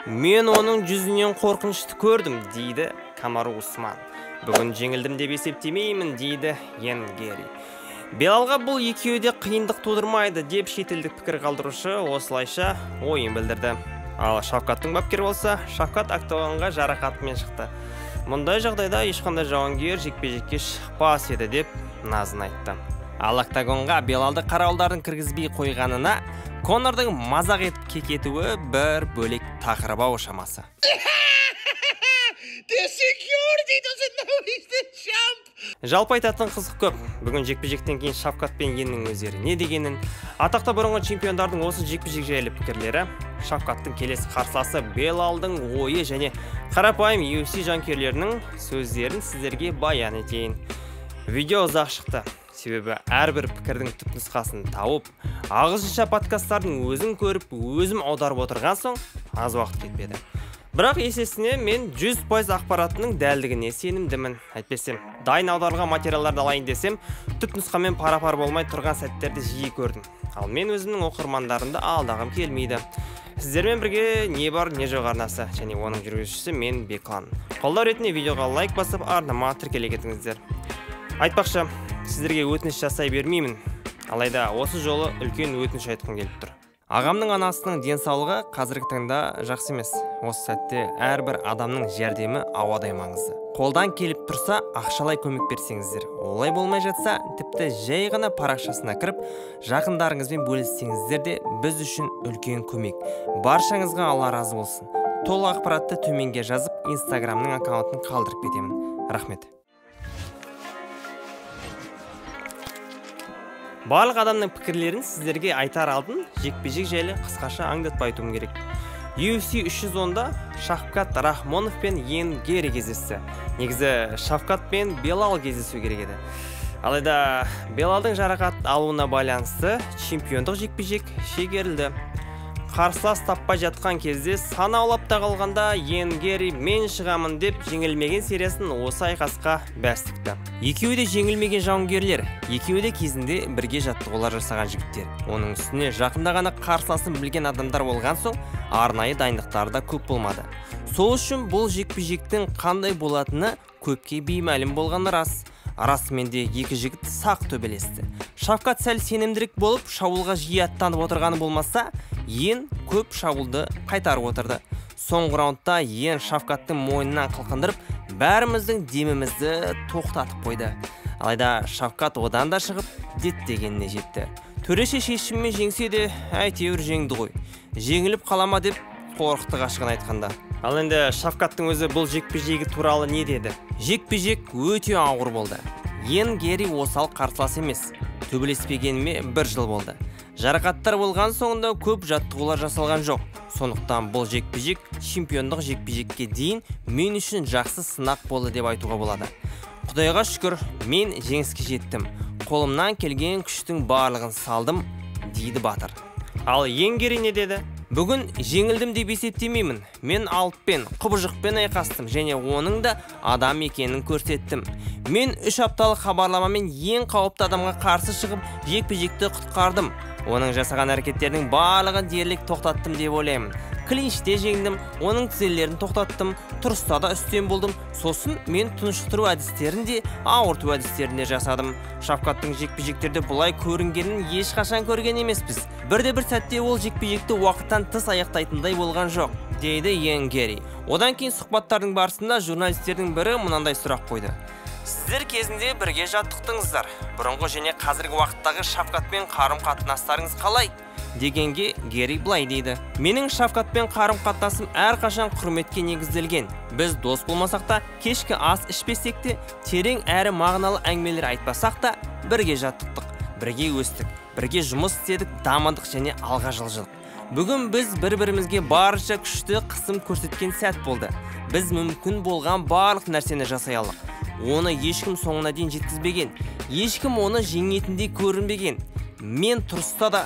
Мен оның жүзінен қорқынышты көрдім, дейді Камару Усман. Бүгін жеңілдім деп есептемеймін, дейді Йен Гери. Белалға бұл екеуі де қиындық тудырмайды деп шетелдік пікір қалдырушы осылайша ойын білдірді. Ал Шавкаттың бапкері болса, Шавкат октагонға жарақатымен шықты. Мұндай жағдайда ешқандай жауынгер жекпе-жекке шықпас еді деп назын айтты. Ал октагонға Белалды қарауылдардың кіргізбей қойғанына Конордың мазақ етіп кекетуі бір бөлек тақырып ау шамасы. Жалпы айтатын қызық көп. Бүгін жекпе-жектен кейін Шавкат пен Йеннің өздері не дегенін, атақты бұрынғы чемпиондардың осы жекпе-жек жайлы пікірлері, Шавкаттың келесі қарсыласы Белалдың ойы және қарапайым UFC жанкүйерлерінің сөздерін сіздерге баян етейін. Видео ұзақ шықты. Себебі әрбір пікірдің түпнұсқасын тауып, ағылшынша подкасттардың өзін көріп, өзім аударып отырған соң аз уақыт кетпеді. Бірақ есесіне мен 100% ақпаратының дәлдігіне сенімдімін. Әйтпесем, дайын аударылған материалдарды алайын десем, түпнұсқамен пара-пар болмай тұрған сәттерді жиі көрдім. Ал мен өзімнің оқырмандарымды алдағым келмейді. Сіздермен бірге не бар, не жоқ арнасы, және оның жүргізушісі мен Беклан. Қолдау ретінде видеоға лайк басып, арнама тіркеле кетіңіздер. Айтпақшы, сіздерге өтініш жасай бермеймін. Алайда осы жолы үлкен өтініш айтқым келіп тұр. Ағамның анасының денсаулығы қазіргі таңда жақсы емес. Осы сәтте әрбір адамның жәрдемі ауадай маңызды. Қолдан келіп тұрса, ақшалай көмек берсеңіздер. Олай болмай жатса, тіпті жай ғана парақшасына кіріп, жақындарыңызбен бөліссеңіздер де біз үшін үлкен көмек. Баршаңызға Алла разы болсын. Толық ақпаратты төменге жазып, Инстаграмның аккаунтын қалдырып кетемін. Рахмет. Барлық адамның пікірлерін сіздерге айтар алдын жекпе-жек жайлы қысқаша аңдатпай айтуым керек. UFC 310-да Шавкат Рахмонов пен Йен Гери кездесті. Негізі Шавкат пен Белал кездесу керек еді. Алайда Белалдың жарақат алуына байланысты чемпиондық жекпе-жек шегерілді. Қарсылас таппай жатқан кезде санаулап қалғанда Йен Гери мен шығамын деп жеңілмеген сериясын осы айқасқа бәс тікті. Екеуі де жеңілмеген жауынгерлер, екеуі де кезінде бірге жаттығулар жасаған жігіттер. Оның үстіне жақында ғана қарсыласын білген адамдар болған соң, арнайы дайындықтары да көп болмады. Сол үшін бұл жекпе-жектің қандай болатыны көпке беймәлім болғаны рас. Расымен де екі жігіт сақ төбелесті. Шавкат сәл сенімдірек болып, шабуылға жиі аттанып отырғаны болмаса, Йен көп шабуылды қайтарып отырды. Соңғы раундта Йен Шавкаттың мойнынан қылқындырып, бәріміздің демімізді тоқтатып қойды. Алайда Шавкат одан да шығып, діттегеніне жетті. Төреші шешіммен жеңсе де, әйтеуір жеңді ғой. Жеңіліп қалама деп қорықты ашығын айтқанда. Ал енді Шавкаттың өзі бұл жекпе-жегі туралы не деді? Жекпе-жек өте ауыр болды. Йен Гери осал қарсылас емес. Төбелеспегеніме 1 жыл болды. Жарақаттар болған соңында көп жаттығулар жасалған жоқ. Сондықтан бұл жекпе-жек чемпиондық жекпе-жекке дейін мен үшін жақсы сынақ болды деп айтуға болады. Құдайға шүкір, мен жеңіске жеттім. Қолымнан келген күштің барлығын салдым, дейді батыр. Ал Йен Гери не деді? Бүгін жеңілдім деп есептемеймін. Мен алыппен, құбыжықпен айқастым және оның да адам екенін көрсеттім. Мен 3 апталық хабарламамен ең қауіпті адамға қарсы шығып, жекпе-жекті құтқардым. Оның жасаған әрекеттерінің барлығын дерлік тоқтаттым деп ойлаймын. Клинчте жеңдім, оның тізелерін тоқтаттым, тұрыста да үстем болдым. Сосын мен тұншықтыру әдістерін де, ауырту әдістерін де жасадым. Шавкаттың жекпе-жектерде бұлай көрінгенін ешқашан көрген емеспіз. Бірде-бір сәтте ол жекпе-жекті уақыттан тыс аяқтайтындай болған жоқ, дейді Йен Гери. Одан кейін сұхбаттардың барысында журналистердің бірі мынандай сұрақ қойды. Сіздер кезінде бірге жаттықтыңыздар. Бұрынғы және қазіргі уақыттағы Шавкатпен қарым-қатынастарыңыз қалай? Дегенге Гери былай дейді. Менің Шавкатпен қарым-қатынасым әрқашан құрметке негізделген. Біз дос болмасақ та, кешкі ас ішпесек те, терең әрі мағыналы әңгімелер айтпасақ та, бірге жаттықтық, бірге өстік, бірге жұмыс істедік, дамыдық және алға жылжыдық. Бүгін біз бір-бірімізге барынша күшті қысым көрсеткен сәт болды. Біз мүмкін болған барлық нәрсені жасай алдық. Оны ешкім соңына дейін жеткізбеген, ешкім оны жеңетіндей көрінбеген. Мен тұрыста да,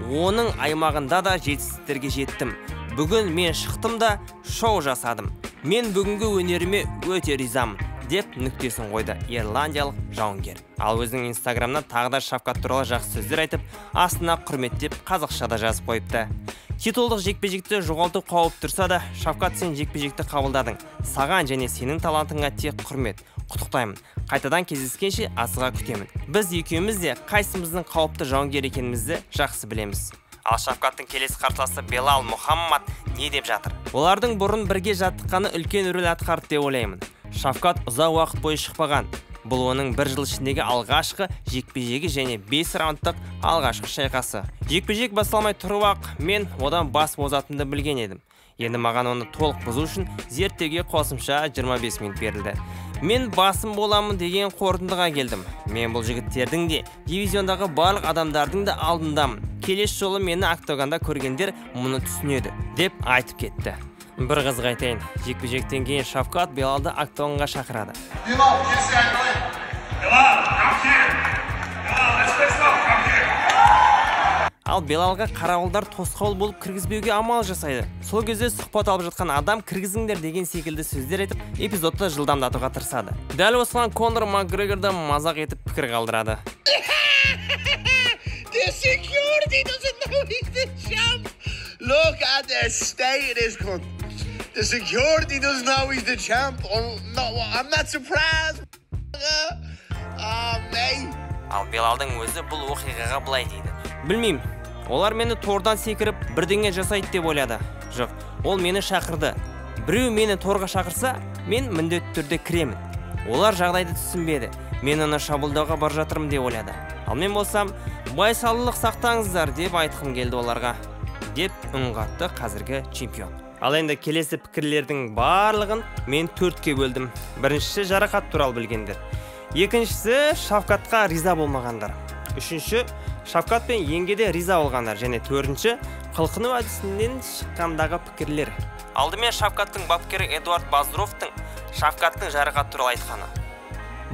оның аймағында да жетістіктерге жеттім. Бүгін мен шықтым да шоу жасадым. Мен бүгінгі өнеріме өте ризамын, деп нүктесін қойды ирландиялық жауынгер. Ал өзінің инстаграмына тағы да Шавкат туралы жақсы сөздер айтып, астына құрметтеп қазақшада жазып қойыпты. Титулдық жекпе-жекті жоғалту қауіп тұрса да, Шавкат, сен жекпе-жекті қабылдадың. Саған және сенің талантыңа тек құрмет. Құттықтаймын. Қайтадан кездескенше асыға күтемін. Біз екеуміз де қайсымыздың қауіпті жауынгер екенімізді жақсы білеміз. Ал Шавкаттың келесі қарсыласы Белал Мухаммад не деп жатыр? Олардың бұрын бірге жаттыққаны үлкен рөл атқарды деп ойлаймын. Шавкат ұзақ уақыт бойы шықпаған. Бұл оның бір жыл ішіндегі алғашқы жекпе-жегі және 5 раундтық алғашқы шайқасы. Жекпе-жек басталмай тұруақ мен одан бас озатынды білген едім. Енді маған оны толық бұзу үшін зерттеуге қосымша 25 минут берілді. Мен басым боламын деген қорытындыға келдім. Мен бұл жігіттердің де, дивизиондағы барлық адамдардың да алдындамын. Келесі жолы мені октагонда көргендер мұны түсінеді, деп айтып кетті. Бір қызық айтайын, жекпе-жектен кейін Шавкат Белалды октагонға шақырады. Ал Белалға қарауылдар тосқауыл болып кіргізбеуге амал жасайды. Сол кезде сұхбат алып жатқан адам кіргізіңдер деген секілді сөздер айтып, эпизодты жылдамдатуға тырысады. Дәл осыған Конор Макгрегорды мазақ етіп пікір қалдырады. The security doesn't know he's the champ. Look at the state of this cunt. The security doesn't know he's the champ. I'm not surprised. Mate. Ал Белалдың өзі бұл оқиғаға былай дейді. Білмеймін, олар мені тордан секіріп бірдеңе жасайды деп ойлады. Жоқ, ол мені шақырды. Біреу мені торға шақырса, мен міндетті түрде кіремін. Олар жағдайды түсінбеді. Мен оны шабуылдауға бар жатырмын деп ойлады. Ал мен болсам, байсалдылық сақтаңыздар деп айтқым келді оларға, деп үн қатты қазіргі чемпион. Ал енді келесі пікірлердің барлығын мен 4-ке бөлдім. Біріншісі жарақат туралы білгендер. Екіншісі Шавкатқа риза болмағандар. Үшінші Шавкат пен Йенге де риза болғандар. Және төртінші қылқыну әдісінен шыққандағы пікірлер. Алдымен Шавкаттың бапкері Эдуард Базыровтың Шавкаттың жарақат туралы айтқаны.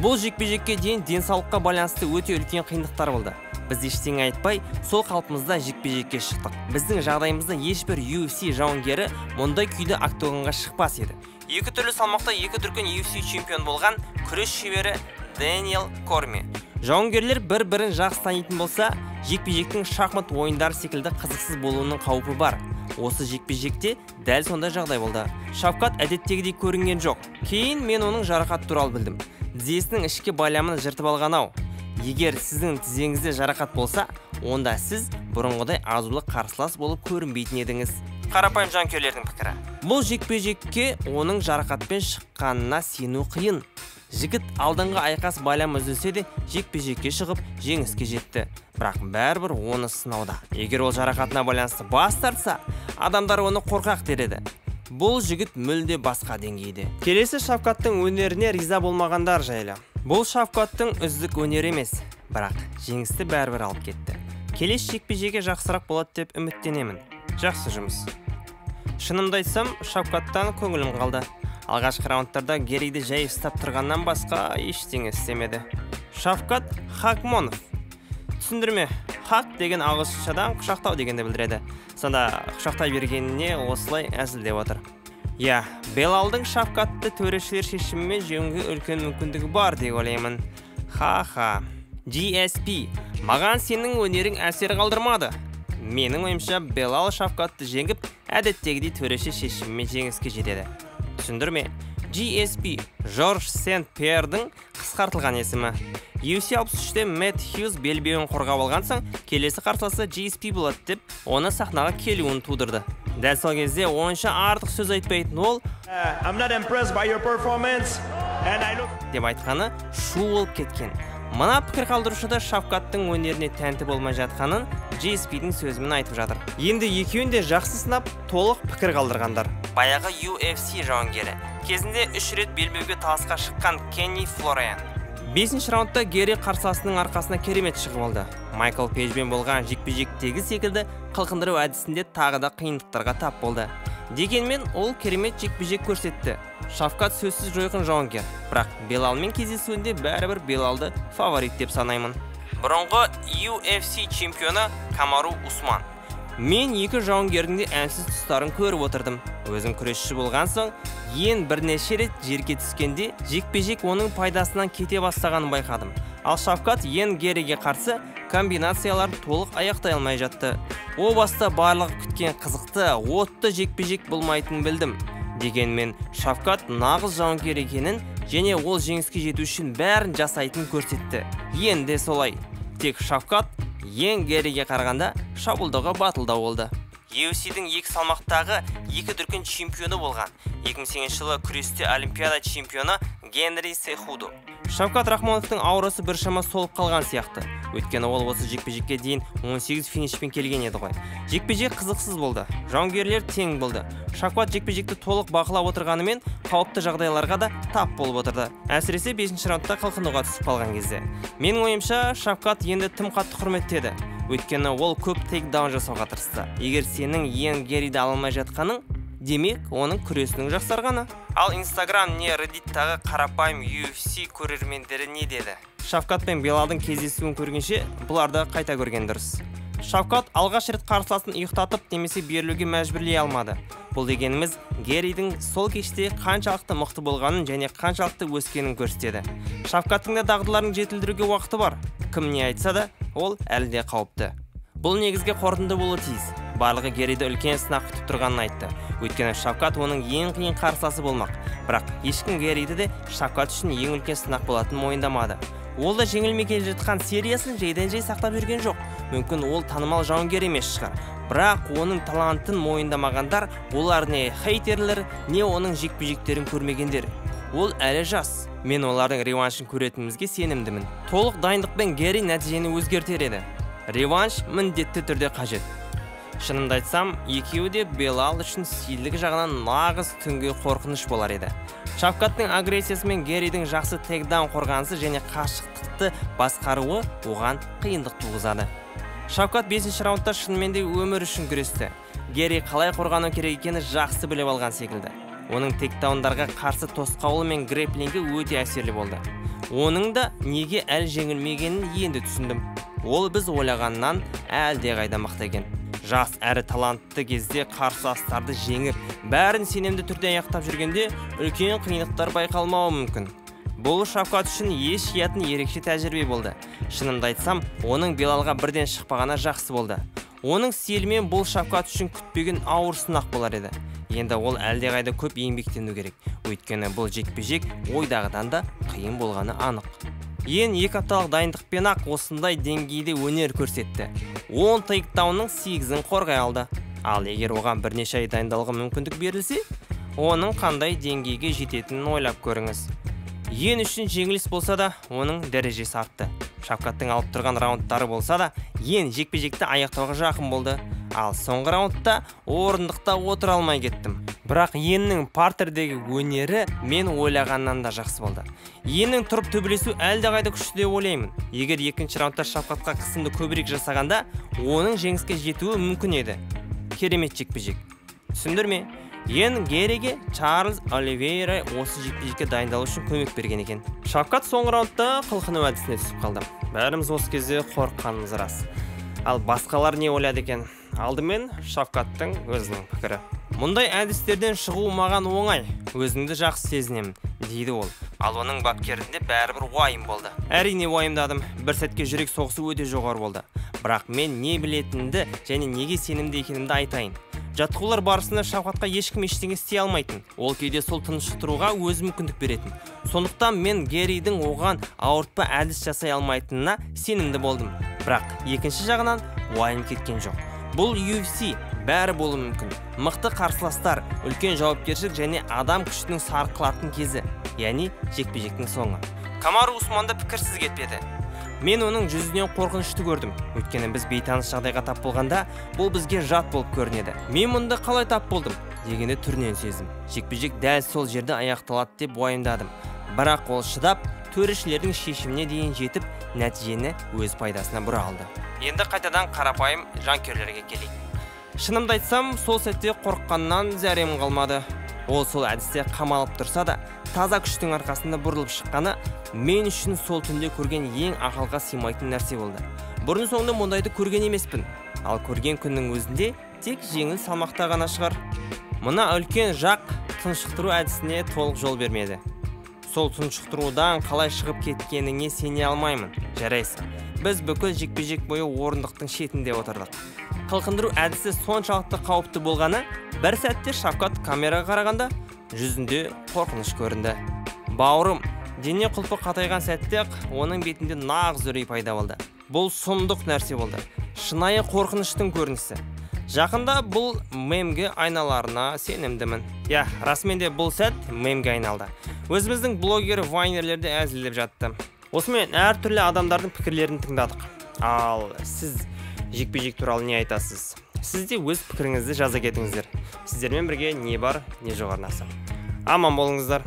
Бұл жекпе-жекке дейін денсаулыққа байланысты өте үлкен қиындықтар болды. Біз ештеңе айтпай, сол қалпымызда жекпе-жекке шықтық. Біздің жағдайымызда ешбір UFC жауынгері мұндай күйді октагонға шықпас еді. Екі түрлі салмақта екі дүркін UFC чемпион болған күрес шебері Дэниел Корми. Жауынгерлер бір-бірін жақсы танитын болса, жекпе-жектің шахмат ойындары секілді қызықсыз болуының қаупі бар. Осы жекпе-жекте дәл сондай жағдай болды. Шавкат әдеттегідей көрінген жоқ. Кейін мен оның жарақат туралы білдім. Тізесінің ішкі байламын жыртып алған ау. Егер сіздің тізеңізде жарақат болса, онда сіз бұрынғыдай азулы қарсылас болып көрінбейтін едіңіз. Қарапайым жанкүйерлердің пікірі. Бұл жекпе-жекке оның жарақатпен шыққанына сену қиын. Жігіт алдыңғы айқас байлам үзілсе де жекпе-жекке шығып жеңіске жетті. Бірақ бәрібір оны сынауда. Егер ол жарақатына байланысты бас тартса, адамдар оны қорқақ дер. Бұл жігіт мүлде басқа деңгейде. Келесі Шавкаттың өнеріне риза болмағандар жайлы. Бұл Шавкаттың үздік өнері емес, бірақ жеңісті бәрібір алып кетті. Келесі жекпе-жегі жақсырақ болады деп үміттенемін. Жақсы жұмыс. Шынымды айтсам, Шавкаттан көңілім қалды. Алғашқы раундтарда Гериді жай ұстап тұрғаннан басқа ештеңе істемеді. Шавкат Хакмонов. Түсіндірме, хак деген ағылшыншадан құшақтау дегенді білдіреді. Сонда құшақтай бергеніне осылай әзілдеп отыр. Я, Белалдың Шавкатты төрешілер шешімімен жеңуге үлкен мүмкіндігі бар деп ойлаймын. Ха-ха. GSP, маған сенің өнерің әсер қалдырмады. Менің ойымша Белал Шавкатты жеңіп, әдеттегідей төреші шешімімен жеңіске жетеді. Түсіндірме, GSP, Жорж Сент-Пьердің қысқартылған есімі. UFC 63-те Мэтт Хьюз белбеуін қорғап алған соң, келесі қарсыласы GSP болады деп, оны сахнаға келуін тудырды. Дәл сол кезде ойынша артық сөз айтпайтын ол деп айтқаны шу болып кеткен. Мына пікір қалдырушыда Шавкаттың өнеріне тәнті болмай жатқанын GSP-дің сөзімен айтып жатыр. Енді екеуін де жақсы сынап, толық пікір қалдырғандар. Баяғы UFC жауынгері, кезінде 3 рет белбеуге таласқа шыққан Кенни Флориан. 5-ші раундта Гери қарсыласының арқасына керемет шығып алды. Майкл Пейджбен болған жекпе-жектегі секілді қылқындыру әдісінде тағы да қиындықтарға тап болды. Дегенмен ол керемет жекпе-жек көрсетті. Шавкат сөзсіз жойқын жауынгер, бірақ Белалмен кездесуінде бәрібір Белалды фаворит деп санаймын. Бұрынғы UFC чемпионы Камару Усман. Мен екі жауынгердің де әнсіз тұстарын көріп отырдым. Өзім күресші болған соң, ең бірнеше рет жерге түскенде жекпе-жек оның пайдасынан кете бастағанын байқадым. Ал Шавкат ең Гериге қарсы комбинациялар толық аяқтай алмай жатты. О баста барлығы күткен қызықты, отты жекпе-жек болмайтынын білдім. Дегенмен Шавкат нағыз жауынгер екенін және ол жеңіске жету үшін бәрін жасайтынын көрсетті. Енді солай. Тек Шавкат ең Герриге қарағанда шабуылдауға батылдау болды. UFC-дің екі салмақтағы екі дүркін чемпионы болған. 2008 жылы күресте Олимпиада чемпионы Генри Сехудо. Шавкат Рахмоновтың аурасы біршама солып қалған сияқты. Өйткені ол осы жекпе-жекке дейін 18 финишпен келген еді ғой. Жекпе-жек қызықсыз болды. Жауынгерлер тең болды. Шавкат жекпе-жекті толық бақылап отырғанымен қауіпті жағдайларға да тап болып отырды. Әсіресе 5-ші раундта қылқынуға түсіп қалған кезде. Менің ойымша, Шавкат енді тым қатты құрметтеді. Өйткені ол көп тейкдаун жасауға тырысты. Егер сенің ең Герриді алмай жатқаның, демек, оның күресінің жақсарғаны. Ал Instagram не Reddit-тағы қарапайым UFC көрермендері не деді? Шавкат пен Белалдың кездесуін көргенше, бұларды қайта көрген дұрыс. Шавкат алғаш рет қарсыласын ұйықтатып немесе берілуге мәжбүрлей алмады. Бұл дегеніміз Герридің сол кеште қаншалықты мықты болғанын және қаншалықты өскенін көрсетеді. Шавкаттың да дағдыларын жетілдіруге уақыты бар. Кім не айтса да, ол әлі де қауіпті. Бұл негізге қорытынды болуы тиіс. Барлығы Герриді үлкен сынақ күтіп тұрғанын айтты. Өйткені Шавкат оның ең қиын қарсыласы болмақ. Бірақ ешкім Герриді де Шавкат үшін ең үлкен сынақ болатынын мойындамады. Ол да жеңілмей келе жатқан сериясын жайдан-жай сақтап жүрген жоқ. Мүмкін ол танымал жауынгер емес шығар. Бірақ оның талантын мойындамағандар, олар не хейтерлер, не оның жекпе-жектерін көрмегендер. Ол әлі жас. Мен олардың реваншын көретінімізге сенімдімін. Толық дайындықпен Герри нәтижені өзгертер еді. Реванш міндетті түрде қажет. Шынымды айтсам, екеуі де Белал үшін стильдік жағынан нағыз түнге қорқыныш болар еді. Шавкаттың агрессиясы мен Герридің жақсы тейкдаун қорғанысы және қашықтықты басқаруы оған қиындық туғызады. Шавкат 5-ші раундта шынымен де өмір үшін күресті. Герри қалай қорғану керек екені жақсы біліп алған секілді. Оның тейкдаундарға қарсы тосқауылы мен грэпплингі өте әсерлі болды. Оның да неге әлі жеңілмегенін енді түсіндім. Ол біз ойлағаннан әлде қайда мықты екен. Жас әрі талантты кезде қарсыластарды жеңіп, бәрін сенімді түрде аяқтап жүргенде үлкен қиындықтар байқалмауы мүмкін. Бұл Шавкат үшін еш ұятын ерекше тәжірибе болды. Шынымды айтсам, оның Белалға бірден шықпағаны жақсы болды. Оның стилімен бұл Шавкат үшін күтпеген ауыр сынақ болар еді. Енді ол әлдеқайда көп еңбектену керек. Өйткені бұл жекпе-жек ойдағыдан да қиын болғаны анық. Ең 2 апталық дайындықпен ақ осындай деңгейде өнер көрсетті. 10 тейкдаунның 8-ін қорғай алды. Ал егер оған бірнеше ай дайындалуға мүмкіндік берілсе, оның қандай деңгейге жететінін ойлап көріңіз. Ең үшін жеңіліс болса да, оның дәрежесі артты. Шавкаттың алып тұрған раундтары болса да, ең жекпе-жекті аяқтауға жақын болды. Ал соңғы раундта орындықта отыра алмай кеттім. Бірақ еннің партердегі өнері мен ойлағаннан да жақсы болды. Еннің тұрып төбелесу әлдеқайда күшті деп ойлаймын. Егер 2-ші раундта Шавкатқа қысымды көбірек жасағанда, оның жеңіске жетуі мүмкін еді. Керемет жекпе-жек. Түсіндірме? Ен Герриге Чарльз Оливейра осы жекпе-жекке дайындалу үшін көмек берген екен. Шавкат соңғы раундта қылқыну әдісіне түсіп қалды. Бәріміз осы кезде қорыққанымыз рас. Ал басқалар не ойлады екен? Алдымен Шавкаттың өзінің пікірі. Мұндай әдістерден шығу маған оңай, өзімді жақсы сезінемін, дейді ол. Ал оның бапкерінде бәрібір уайым болды. Әрине уайымдадым, бір сәтке жүрек соғысы өте жоғары болды. Бірақ мен не білетінді және неге сенімді екенімді айтайын. Жаттығулар барысында Шавкатқа ешкім ештеңе істей алмайтын. Ол кейде сол тыныштықтыруға өз мүмкіндік беретін. Сондықтан мен Герридің оған ауыртпа әдіс жасай алмайтынына сенімді болдым. Бірақ екінші жағынан уайым кеткен жоқ. Бұл UFC бәрі болуы мүмкін. Мықты қарсыластар, үлкен жауапкершілік және адам күшінің сарқылатын кезі, яғни жекпе-жектің соңы. Камару Усманда пікірсіз кетпеді. Мен оның жүзінен қорқынышты көрдім. Өйткені біз бейтаныс жағдайға тап болғанда, бұл бізге жат болып көрінеді. Мен мұнда қалай тап болдым дегенде түрінен сездім. Жекпе-жек дәл сол жерде аяқталады деп уайымдадым. Бірақ ол шыдап, төрешілердің шешіміне дейін жетіп, нәтижені өз пайдасына бұра алды. Енді қайтадан қарапайым жанкүйерлерге келейік. Шынымды айтсам, сол сәтте қорыққаннан зәрем қалмады. Ол сол әдісте қамалып тұрса да, таза күштің арқасында бұрылып шыққаны мен үшін сол түнде көрген ең ақылға сыймайтын нәрсе болды. Бұрын соңды мұндайды көрген емеспін. Ал көрген күннің өзінде тек жеңіл салмақта ғана шығар. Мына үлкен жақ тұншықтыру әдісіне толық жол бермеді. Сол тұншықтырудан қалай шығып кеткеніңе сене алмаймын. Жарайсың. Біз бүкіл жекпе-жек бойы орындықтың шетінде отырдық. қылқындыру әдісі соншалықты қауіпті болғаны, бір сәтте Шавкат камераға қарағанда жүзінде қорқыныш көрінді. Бауырым, дене құлпы қатайған сәтте оның бетінде нағыз үрей пайда болды. Бұл сұмдық нәрсе болды. Шынайы қорқыныштың көрінісі. Жақында бұл мемге айналарына сенімдімін. Расымен де бұл сәт мемге айналды. Өзіміздің блогер вайнерлерді әзілдеп жатты. Осымен әртүрлі адамдардың пікірлерін тыңдадық. Ал сіз жекпе-жек туралы не айтасыз? Сіз де өз пікіріңізді жаза кетіңіздер. Сіздермен бірге не бар, не жоғар нәрсе. Аман болыңыздар.